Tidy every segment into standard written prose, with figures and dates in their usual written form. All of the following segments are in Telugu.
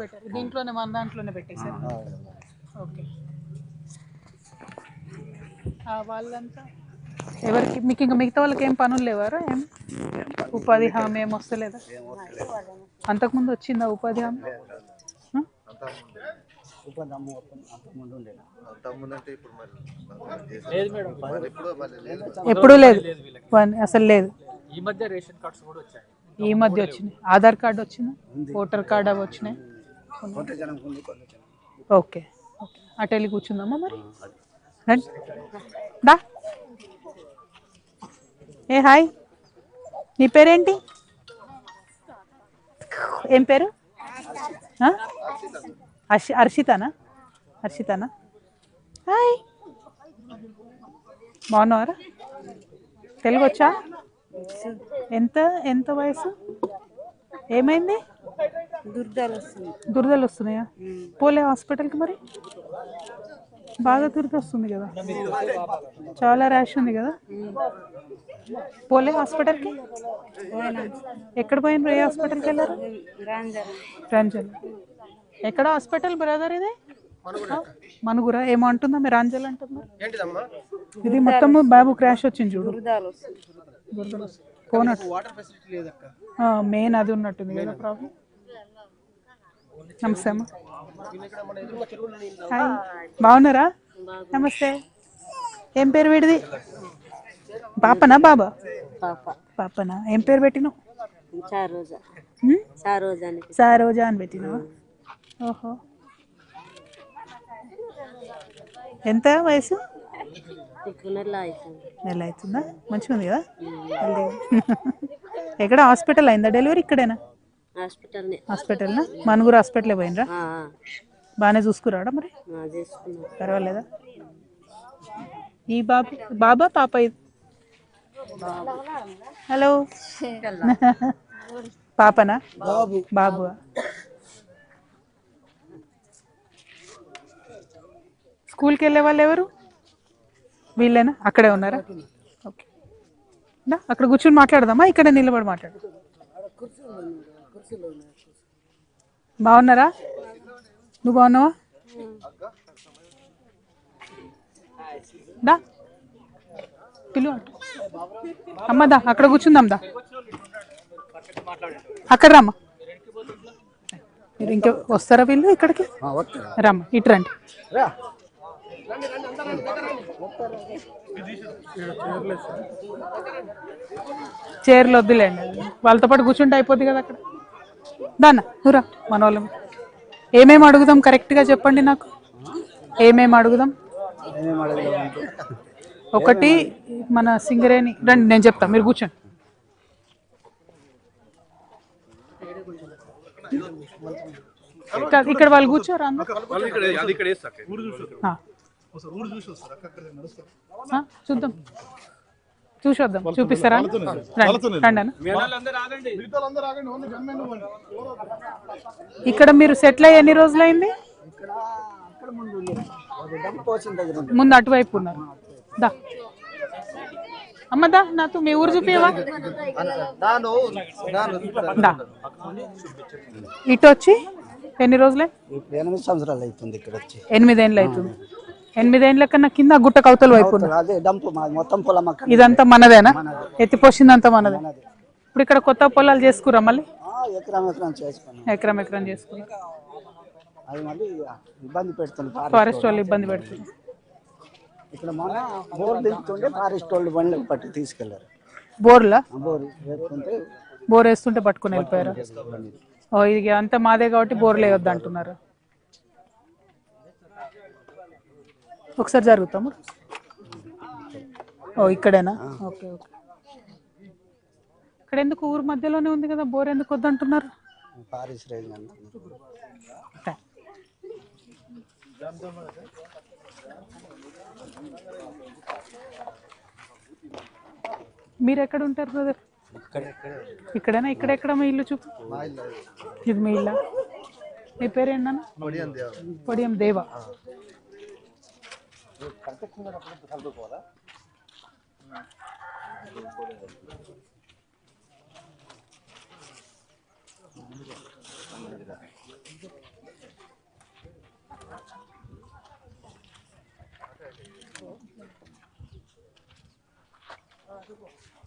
పెట్టారు దీంట్లోనే మన దాంట్లోనే పెట్టేశారు ఓకే వాళ్ళంతా ఎవరికి మీకు ఇంకా మిగతా వాళ్ళకి ఏం పనులు లేవారా ఏం ఉపాధి హామీ ఏం వస్తలేదా అంతకుముందు వచ్చిందా ఉపాధి హామీ ఎప్పుడు లేదు అసలు లేదు ఈ మధ్య వచ్చినాయి ఆధార్ కార్డు వచ్చింది ఓటర్ కార్డు అవి వచ్చినాయి ఓకే ఓకే అటు వెళ్ళి కూర్చుందామా మరి రండి దా ఏ హాయ్ నీ పేరేంటి ఏం పేరు హర్షితానా హర్షితానా హాయ్ బాగున్నావారా తెలుగు వచ్చా ఎంత ఎంత వయసు ఏమైంది దురదలు వస్తున్నాయా పోలే హాస్పిటల్కి మరి బాగా దురద వస్తుంది కదా చాలా ర్యాష్ ఉంది కదా పోలే హాస్పిటల్కి ఎక్కడ పోయినరు ఏ హాస్పిటల్కి వెళ్ళారు రాంజల్ ఎక్కడ హాస్పిటల్ బ్రదర్ ఇది మనుగురా ఏమో అంటుందా మీరు రాంజల్ అంటున్నారు ఇది మొత్తం బాబు క్రాష్ వచ్చింది చూడు మెయిన్ అది ఉన్నట్టుంది కదా ప్రాబ్లం నమస్తే అమ్మా హాయ్ బాగున్నారా నమస్తే ఏం పేరు వీడిది పాపనా బాబా పాపనా ఏం పేరు పెట్టినావు సారోజా అని పెట్టినావా ఓహో ఎంత వయసు నెల అవుతుందా మంచిగా ఉంది కదా ఎక్కడ హాస్పిటల్ అయిందా డెలివరీ ఇక్కడేనా హాస్పిటల్నా మనుగురు హాస్పిటల్ పోయినరా బాగానే చూసుకురాడా మరి పర్వాలేదా ఈ బాబా పాప ఇది హలో పాపనా బాబు స్కూల్కి వెళ్ళే వాళ్ళు ఎవరు వీళ్ళేనా అక్కడే ఉన్నారా ఓకే అక్కడ కూర్చొని మాట్లాడదామా ఇక్కడ నిలబడి మాట్లాడు బాగున్నారా నువ్వు బాగున్నావా దా పిలు అమ్మదా అక్కడ కూర్చుందాం దా అక్కడ రమ్మా మీరు ఇంకా వస్తారా వీళ్ళు ఇక్కడికి రమ్మ ఇటు రండి చైర్లు వద్దులేండి వాళ్ళతో పాటు కూర్చుంటే అయిపోద్ది కదా అక్కడ దాన్న నువ్వురా మన వాళ్ళం ఏమేమి అడుగుదాం కరెక్ట్గా చెప్పండి నాకు ఏమేమి అడుగుదాం ఒకటి మన సింగరేణి రండి నేను చెప్తాను మీరు కూర్చోండి ఇక్కడ వాళ్ళు కూర్చోరా చూద్దాం చూసొద్దాం చూపిస్తారా ఇక్కడ మీరు సెటిల్ అయ్యి ఎన్ని రోజులైంది ముందు అటువైపు ఉన్నారు దా అమ్మదా నాతో మీ ఊరు చూపివా ఇటు వచ్చి ఎన్ని రోజులే 8 సంవత్సరాలు అవుతుంది ఇక్కడ వచ్చి 8 ఏళ్ళు అవుతుంది 8 ఏళ్ళ కన్నా కింద గుట్ట కవతల వైపు ఇదంతా మనదేనా ఎత్తిపోసిందంతా మనదే ఇప్పుడు ఇక్కడ కొత్త పొలాలు చేసుకురా మళ్ళీ ఎకరం చేసుకున్నా ఫారెస్ట్ వాళ్ళు ఇబ్బంది పెడుతుంది ఇక్కడ మన బోర్ దింపుతుంటే ఫారెస్ట్ వాళ్ళు బండ్లు పట్టి తీసుకెళ్లారు బోర్లా బోర్ వేస్తుంటే పట్టుకుని వెళ్ళిపోయారు ఓ ఇది అంతా మాదే కాబట్టి బోర్లు వేయొద్దు అంటున్నారు ఒకసారి జరుగుతాము ఓ ఇక్కడేనా ఓకే ఓకే ఇక్కడ ఎందుకు ఊరు మధ్యలోనే ఉంది కదా బోర్ ఎందుకు వద్దంటున్నారు మీరు ఎక్కడ ఉంటారు బ్రదర్ ఇక్కడేనా ఇక్కడెక్కడ మీ ఇల్లు చూపు ఇది మీ ఇల్లా మీ పేరేంటన్నా పొడియం దేవా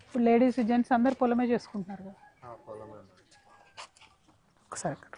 ఇప్పుడు లేడీస్ జెంట్స్ అందరు పొలమే చేసుకుంటున్నారు కదా పొలమే. ఒకసారి ఇక్కడ